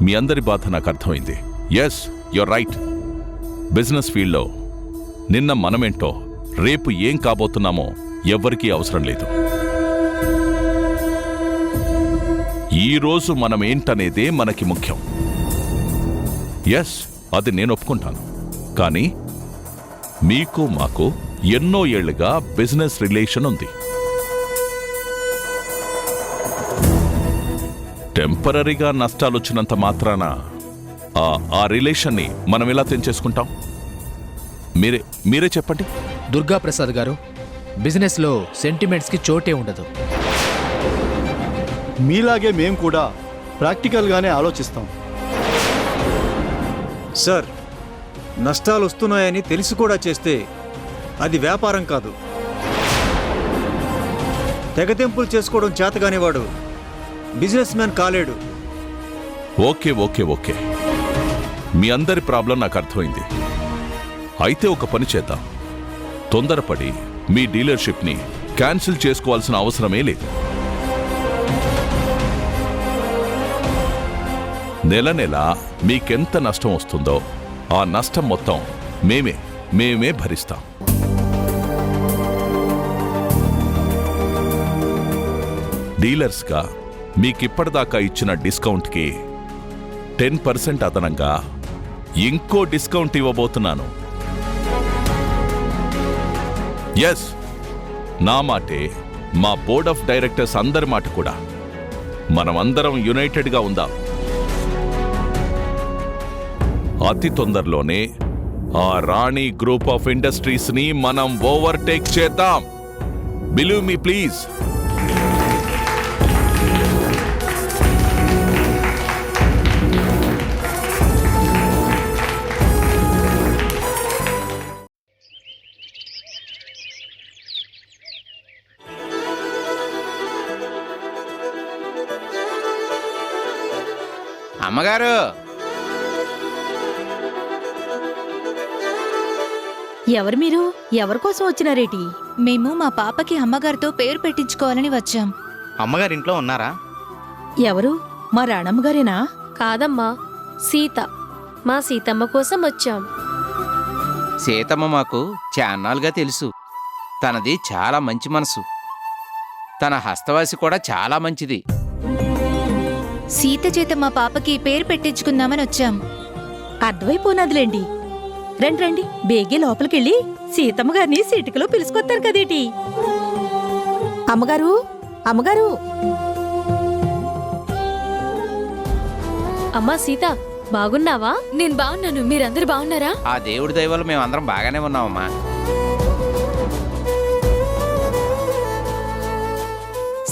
మీ అందరి బాధ నాకు అర్థమైంది. Yes, you're right. బిజినెస్ ఫీల్డ్లో నిన్న మనమేంటో రేపు ఏం కాబోతున్నామో ఎవ్వరికీ అవసరం లేదు. ఈరోజు మనమేంటనేదే మనకి ముఖ్యం. ఎస్, అది నేను ఒప్పుకుంటాను. కానీ మీకు మాకు ఎన్నో ఏళ్లుగా బిజినెస్ రిలేషన్ ఉంది. టెంపరీగా నష్టాలొచ్చినంత మాత్రాన ఆ రిలేషన్ని మనం ఎలా తెంచేసుకుంటాం? మీరే చెప్పండి. దుర్గా ప్రసాద్ గారు, బిజినెస్లో సెంటిమెంట్స్కి చోటే ఉండదు. మీలాగే మేం కూడా ప్రాక్టికల్గానే ఆలోచిస్తాం. సార్, నష్టాలు వస్తున్నాయని తెలిసి కూడా చేస్తే అది వ్యాపారం కాదు. తెగతెంపులు చేసుకోవడం చేతగానేవాడు బిజినెస్ మ్యాన్ కాలేడు. ఓకే ఓకే ఓకే, మీ అందరి ప్రాబ్లం నాకు అర్థమైంది. అయితే ఒక పని చేద్దాం. తొందరపడి మీ డీలర్షిప్ని క్యాన్సిల్ చేసుకోవాల్సిన అవసరమే లేదు. నెల నెల మీకెంత నష్టం వస్తుందో ఆ నష్టం మొత్తం మేమే భరిస్తాం. డీలర్స్గా మీకిప్పటిదాకా ఇచ్చిన డిస్కౌంట్కి 10% అదనంగా ఇంకో డిస్కౌంట్ ఇవ్వబోతున్నాను. ఎస్, నా మాటే, మా బోర్డ్ ఆఫ్ డైరెక్టర్స్ అందరి మాట కూడా. మనమందరం యునైటెడ్గా ఉందాం. అతి తొందరలోనే ఆ రాణి గ్రూప్ ఆఫ్ ఇండస్ట్రీస్ని మనం ఓవర్టేక్ చేద్దాం. Believe me please. అమ్మగారు, ఎవరు మీరు? ఎవరి కోసం వచ్చినారేటి? మేము మా పాపకి అమ్మగారితో పేరు పెట్టించుకోవాలని వచ్చాం. అమ్మగారింట్లో ఉన్నారా? ఎవరు? మా రాణమ్మ గారేనా? కాదమ్మా, సీత. మా సీతమ్మ కోసం వచ్చాం. సీతమ్మ మాకు చాన్నాళ్ళుగా తెలుసు. తనది చాలా మంచి మనసు. తన హస్తవాసి కూడా చాలా మంచిది. సీత చేత మా పాపకి పేరు పెట్టించుకుందామని వచ్చాం. అర్థమైపోయినదిలేండి. రండి రండి, బేగే లోపలికెళ్ళి సీతమ్మ గారిని సిటికలో పిలుచుకొస్తారు కదేటి. అమ్మగారు, అమ్మగారు. అమ్మా సీత, బాగున్నావా? నేను బాగున్నాను. మీరందరూ బాగున్నారా? ఆ దేవుడి దయ వల్ల మేమందరం బాగానే ఉన్నామమ్మా.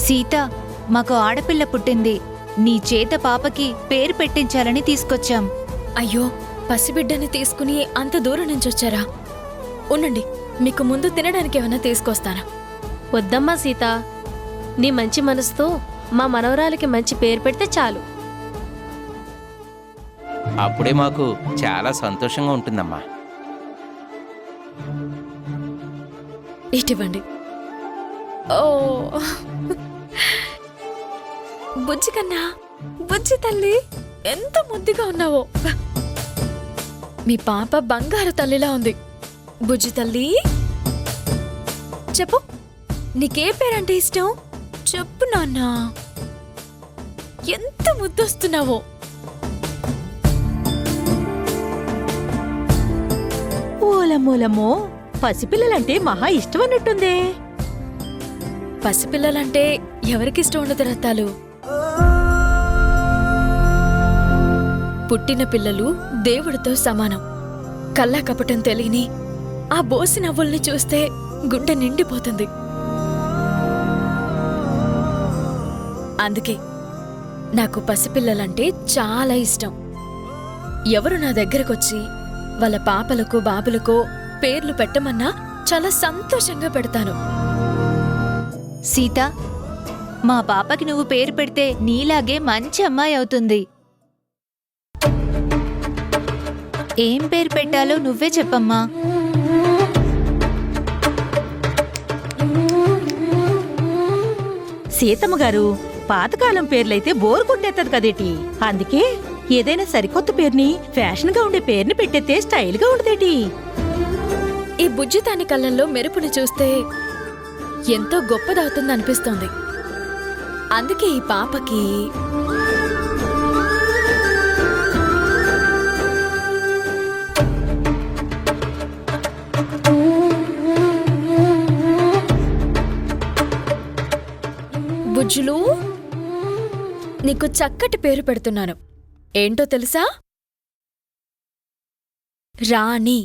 సీత, మాకు ఆడపిల్ల పుట్టింది. నీ చేత పాపకి పేరు పెట్టించాలని తీసుకొచ్చాం. అయ్యో, పసిబిడ్డని తీసుకుని అంత దూరం నుంచి వచ్చారా? ఉండండి, మీకు ముందు తినడానికి ఏమైనా తీసుకొస్తాను. వద్దమ్మా సీత, నీ మంచి మనసుతో మా మనవరాలికి మంచి పేరు పెడితే చాలు. అప్పుడే మాకు చాలా సంతోషంగా ఉంటుందమ్మా. ఇటివ్వండి. ఓ బుజ్జి కన్నా, బుజ్జి తల్లి, ఎంత ముద్దుగా ఉన్నావో. మీ పాప బంగారు తల్లిలా ఉంది. బుజ్జి తల్లి, చెప్పు, నీకే పేరంటే ఇష్టం? చెప్పు నాన్న. ఎంత ముద్దొస్తున్నావో. ఓలమ్మోలమ్మో, పసిపిల్లలంటే మహా ఇష్టం అన్నట్టుందే. పసిపిల్లలంటే ఎవరికిష్టం ఉండదు రత్తాలు. పుట్టిన పిల్లలు దేవుడితో సమానం. కల్లా కపటం తెలియని ఆ బోసి నవ్వుల్ని చూస్తే గుండె నిండిపోతుంది. అందుకే నాకు పసిపిల్లలంటే చాలా ఇష్టం. ఎవరు నా దగ్గరకొచ్చి వాళ్ళ పాపలకు బాబులకో పేర్లు పెట్టమన్నా చాలా సంతోషంగా పెడతాను. సీత, మా పాపకి నువ్వు పేరు పెడితే నీలాగే మంచి అమ్మాయి అవుతుంది. ఏం పేరు పెట్టాలో నువ్వే చెప్పమ్మా. సీతమ్మ గారు పాతకాలం పేర్లైతే బోరు కొట్టేత్తది కదేటి. అందుకే ఏదైనా సరికొత్త పేరుని ఫ్యాషన్ గా ఉండే పేరుని పెట్టేస్తే స్టైల్ గా ఉండదేటి. ఈ బుజ్జితాని కళ్ళల్లో మెరుపుని చూస్తే ఎంతో గొప్పదవుతుందనిపిస్తోంది. అందుకే ఈ పాపకి బుజ్జులు నీకు చక్కటి పేరు పెడుతున్నాను. ఏంటో తెలుసా? రాణి.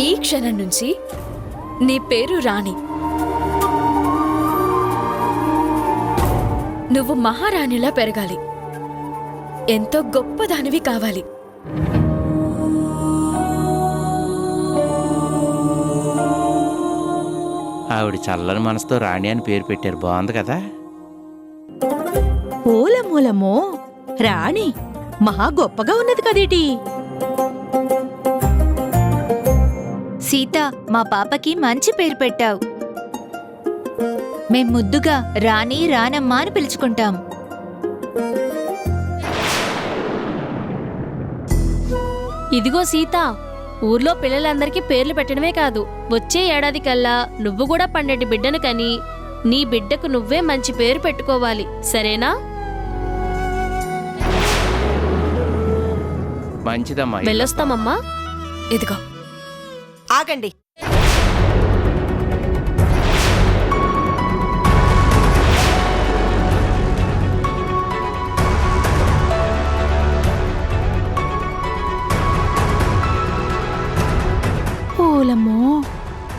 ఈ క్షణం నుంచి నీ పేరు రాణి. నువ్వు మహారాణిలా పెరగాలి. ఎంతో గొప్పదానివి కావాలి. ఆవిడ చల్లని మనసుతో రాణి అని పేరు పెట్టారు. బాగుంది కదా? ఓలమూలమో రాణి మహా గొప్పగా ఉన్నది కదేటి. సీత, మా పాపకి మంచి పేరు పెట్టావు. మేం ముద్దుగా రాణి, రానమ్మ అని పిలుచుకుంటాం. ఇదిగో సీత, ఊర్లో పిల్లలందరికీ పేర్లు పెట్టడమే కాదు, వచ్చే ఏడాది కల్లా నువ్వు కూడా 12 బిడ్డను కని నీ బిడ్డకు నువ్వే మంచి పేరు పెట్టుకోవాలి. సరేనా? మంచిదమ్మా. వెళ్ళొస్తామమ్మా. ఇదిగో. ఆగండి. ఓలమ్మో,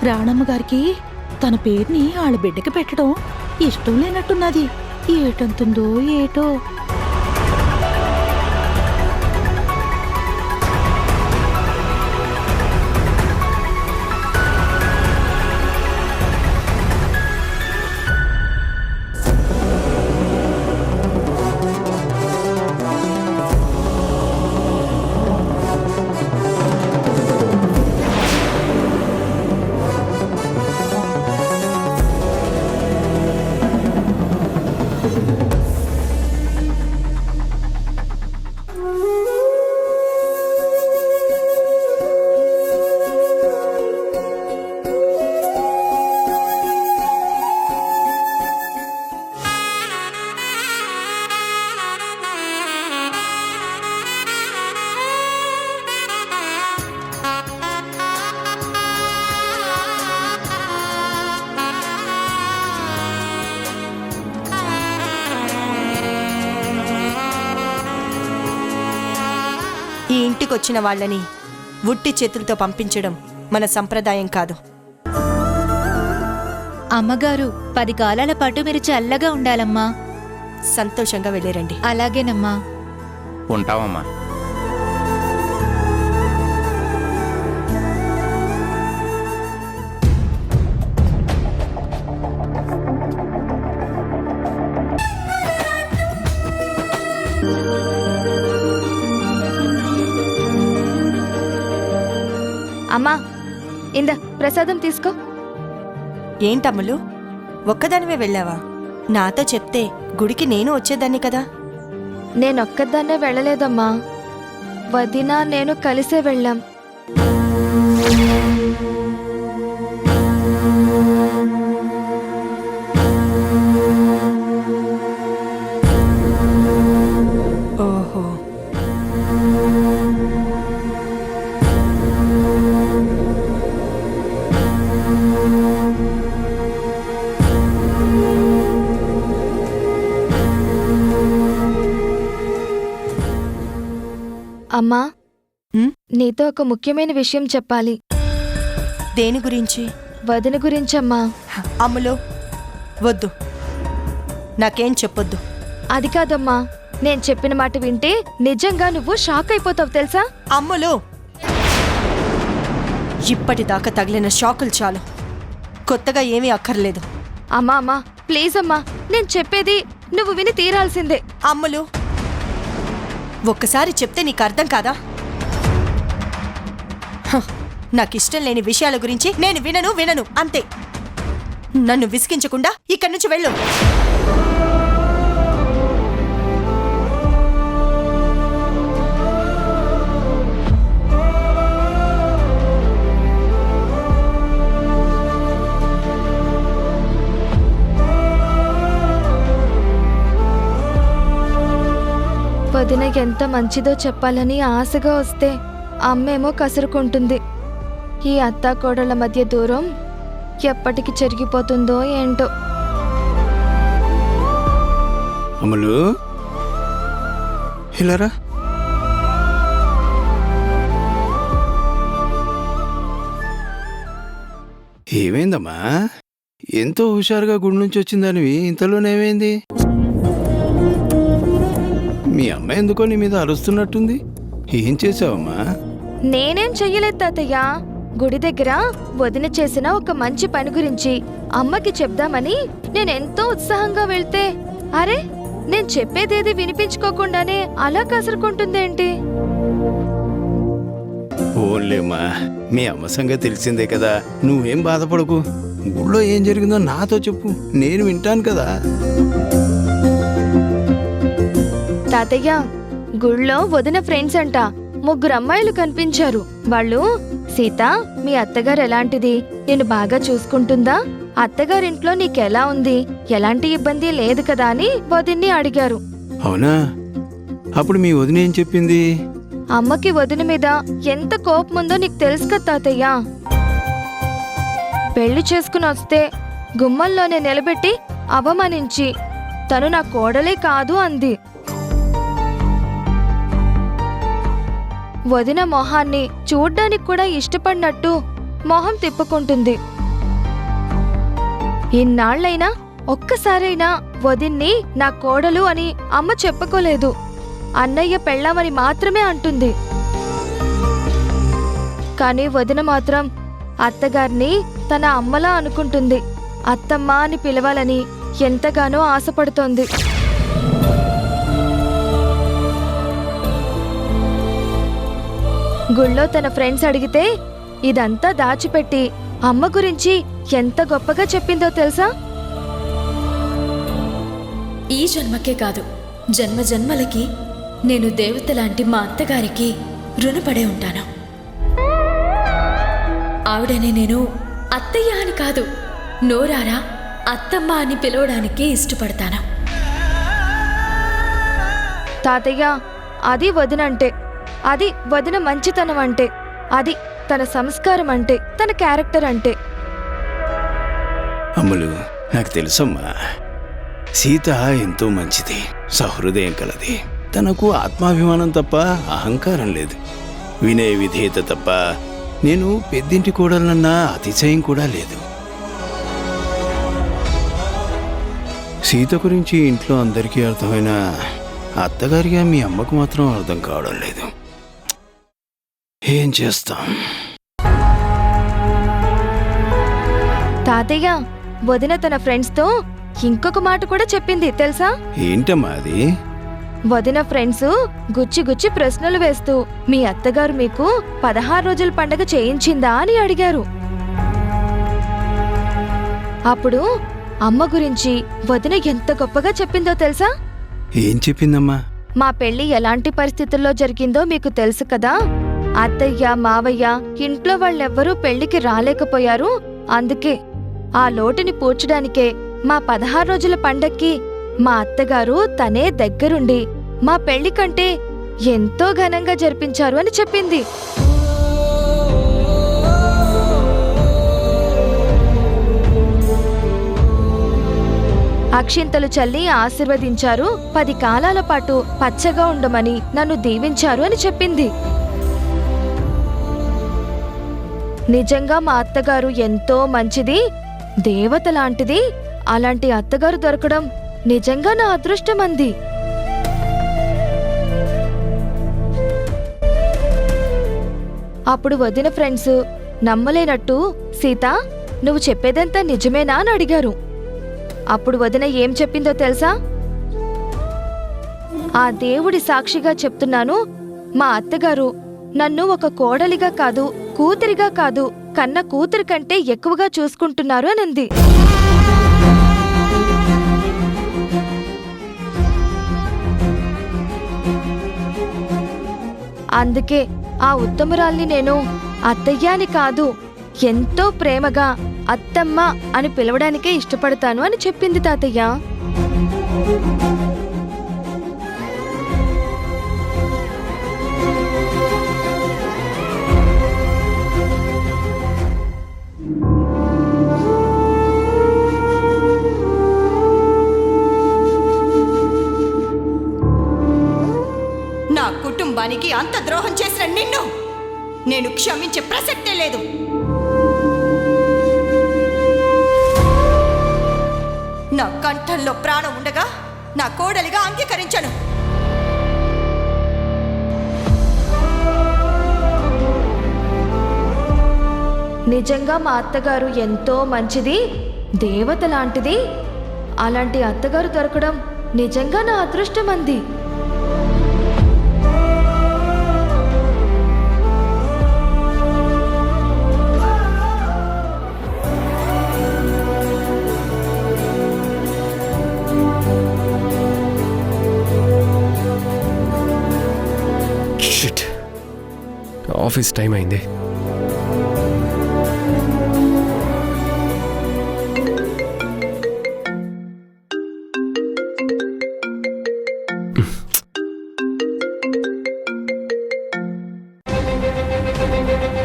రాణమ్మ గారికి తన పేరుని వాళ్ళ బిడ్డకి పెట్టడం ఇష్టం లేనట్టున్నది. ఏటంతుందో ఏటో. ఈ ఇంటికొచ్చిన వాళ్ళని ఉట్టి చేతులతో పంపించడం మన సంప్రదాయం కాదు. అమ్మగారు, 10 కాలాల పాటు మీరు చల్లగా ఉండాలమ్మా. సంతోషంగా వెళ్ళిరండి. అలాగేనమ్మా. ఉంటామమ్మా. అమ్మా, ఇందా ప్రసాదం తీసుకో. ఏంటమ్ములు, ఒక్కదానివే వెళ్ళావా? నాతో చెప్తే గుడికి నేను వచ్చేదాన్ని కదా. నేనొక్కదాన్నే వెళ్ళలేదమ్మా. వదిన నేను కలిసే వెళ్ళాం. ఓహో. అమ్మా, నీతో ఒక ముఖ్యమైన విషయం చెప్పాలి. దేని గురించి? వదిన గురించమ్మా. అమ్ములు, వద్దు, నాకేం చెప్పొద్దు. అది కాదమ్మా, నేను చెప్పిన మాట వింటే నిజంగా నువ్వు షాక్ అయిపోతావు తెలుసా? అమ్ములు, ఇప్పటిదాకా తగిలిన షాకులు చాలు, కొత్తగా ఏమీ అక్కర్లేదు. అమ్మా అమ్మా, ప్లీజ్ అమ్మా, నేను చెప్పేది నువ్వు విని తీరాల్సిందే. అమ్ములు, ఒక్కసారి చెప్తే నీకు అర్థం కాదా? నాకిష్టం లేని విషయాల గురించి నేను వినను అంతే. నన్ను విసిగించకుండా ఇక్కడి నుంచి వెళ్ళు. వదిన ఎంత మంచిదో చెప్పాలని ఆశగా వస్తే అమ్మేమో కసురుకుంటుంది. ఈ అత్తాకోడళ్ళ మధ్య దూరం ఎప్పటికి చెరిగిపోతుందో ఏంటో. అమలు ఇలారా. ఏమైందమ్మా? ఎంతో హుషారుగా గుడి నుంచి వచ్చిందానివి ఇంతలోనేమైంది? మీ అమ్మ ఎందుకో నీ మీద అరుస్తున్నట్టుంది. ఏం చేసావమ్మా? నేనేం చెయ్యలేదు తాతయ్య. గుడి దగ్గర వదిన చేసిన ఒక మంచి పని గురించి అమ్మకి చెప్దామని నేనెంతో ఉత్సాహంగా వెళ్తే, అరే నేను చెప్పేదేది వినిపించుకోకుండానే అలా కసురుకుంటుందేంటి? ఓన్లేమ్మా, మీ అమ్మ సంగతి తెలిసిందే కదా. నువ్వేం బాధపడకు. గుళ్ళో ఏం జరిగిందో నాతో చెప్పు, నేను వింటాను కదా. తాతయ్య, గుళ్ళో వదిన ఫ్రెండ్స్ అంట 3 అమ్మాయిలు కనిపించారు. వాళ్ళు, సీత మీ అత్తగారు ఎలాంటిది, నేను బాగా చూసుకుంటుందా, అత్తగారింట్లో నీకెలా ఉంది, ఎలాంటి ఇబ్బంది లేదు కదా అని వదిన్ని అడిగారు. అవునా? అప్పుడు మీ వదిన ఏం చెప్పింది? అమ్మకి వదిన మీద ఎంత కోపముందో నీకు తెలుసు కదా తాతయ్య. పెళ్లి చేసుకుని వస్తే గుమ్మంలోనే నిలబెట్టి అవమానించి తను నా కోడలే కాదు అంది. వదిన మొహాన్ని చూడ్డానికి కూడా ఇష్టపడినట్టు మొహం తిప్పుకుంటుంది. ఇన్నాళ్లైనా ఒక్కసారైనా వదిన్ని నా కోడలు అని అమ్మ చెప్పుకోలేదు. అన్నయ్య పెళ్ళామని మాత్రమే అంటుంది. కానీ వదిన మాత్రం అత్తగారిని తన అమ్మలా అనుకుంటుంది. అత్తమ్మ అని పిలవాలని ఎంతగానో ఆశపడుతోంది. గుళ్ళో తన ఫ్రెండ్స్ అడిగితే ఇదంతా దాచిపెట్టి అమ్మ గురించి ఎంత గొప్పగా చెప్పిందో తెలుసా? ఈ జన్మకే కాదు, జన్మ జన్మలకి నేను దేవత లాంటి మా అత్తగారికి రుణపడే ఉంటాను. ఆవిడని నేను అత్తయ్య అని కాదు, నోరారా అత్తమ్మ అని పిలవడానికి ఇష్టపడతాను. తాతయ్య, అది వదినంటే, అది వదిన మంచితనం అంటే, అది తన సంస్కారం అంటే, తన క్యారెక్టర్ అంటే. అమ్ములు, నాకు తెలుసమ్మా, సీత ఎంతో మంచిది, సహృదయం కలది. తనకు ఆత్మాభిమానం తప్ప అహంకారం లేదు. వినయ విధేయత తప్ప నేను పెద్దింటి కోడలన్న అతిశయం కూడా లేదు. సీత గురించి ఇంట్లో అందరికీ అర్థమైన అత్తగారిగా మీ అమ్మకు మాత్రం అర్థం కావడం లేదు. ఏం చేస్తాం? తాతయ్య, వదిన తన ఫ్రెండ్స్తో ఇంకొక మాట కూడా చెప్పింది తెలుసా? ఏంటమ్మా అది? వదిన ఫ్రెండ్స్ గుచ్చి గుచ్చి ప్రశ్నలు వేస్తూ మీ అత్తగారు మీకు 16 రోజుల పండగ చేయించిందా అని అడిగారు. అప్పుడు అమ్మ గురించి వదిన ఎంత గొప్పగా చెప్పిందో తెలుసా? ఏం చెప్పిందమ్మా? మా పెళ్లి ఎలాంటి పరిస్థితుల్లో జరిగిందో మీకు తెలుసు కదా. అత్తయ్య, మావయ్య, ఇంట్లో వాళ్ళెవ్వరూ పెళ్లికి రాలేకపోయారు. అందుకే ఆ లోటుని పూడ్చడానికే మా 16 రోజుల పండక్కి మా అత్తగారు తనే దగ్గరుండి మా పెళ్లి కంటే ఎంతో ఘనంగా జరిపించారు అని చెప్పింది. అక్షింతలు చల్లి ఆశీర్వదించారు. 10 కాలాల పాటు పచ్చగా ఉండమని నన్ను దీవించారు అని చెప్పింది. నిజంగా మా అత్తగారు ఎంతో మంచిది, దేవత లాంటిది. అలాంటి అత్తగారు దొరకడం నిజంగా నా అదృష్టం అంది. అప్పుడు వదిన ఫ్రెండ్స్ నమ్మలేనట్టు, సీత నువ్వు చెప్పేదంతా నిజమేనా అని అడిగారు. అప్పుడు వదిన ఏం చెప్పిందో తెలుసా? ఆ దేవుడి సాక్షిగా చెప్తున్నాను, మా అత్తగారు నన్ను ఒక కోడలిగా కాదు, కూతురిగా కాదు, కన్న కూతురి కంటే ఎక్కువగా చూసుకుంటున్నారు అనింది. అందుకే ఆ ఉత్తమురాల్ని నేను అత్తయ్య అని కాదు, ఎంతో ప్రేమగా అత్తమ్మ అని పిలవడానికే ఇష్టపడతాను అని చెప్పింది తాతయ్య. నా కుటుంబానికి అంత ద్రోహం చేసిన నిన్ను నేను క్షమించే ప్రసక్తే లేదు. నా కంఠంలో ప్రాణం ఉండగా నా కోడలిగా అంగీకరించను. నిజంగా మా అత్తగారు ఎంతో మంచిది, దేవత లాంటిది. అలాంటి అత్తగారు దొరకడం నిజంగా నా అదృష్టం అంది. షిట్, ఆఫీస్ టైం అయింది.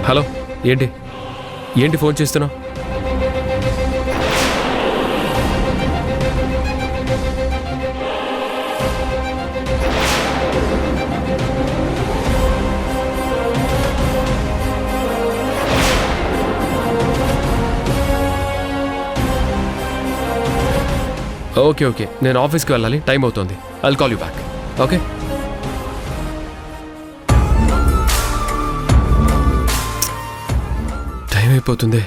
హలో, ఏంటి ఏంటి ఫోన్ చేస్తున్నావు? ఓకే ఓకే, నేను ఆఫీస్కి వెళ్ళాలి, టైం అవుతుంది. I'll call you back. Okay. Time అయిపోతుంది.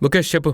ముఖేష్ చెప్పు.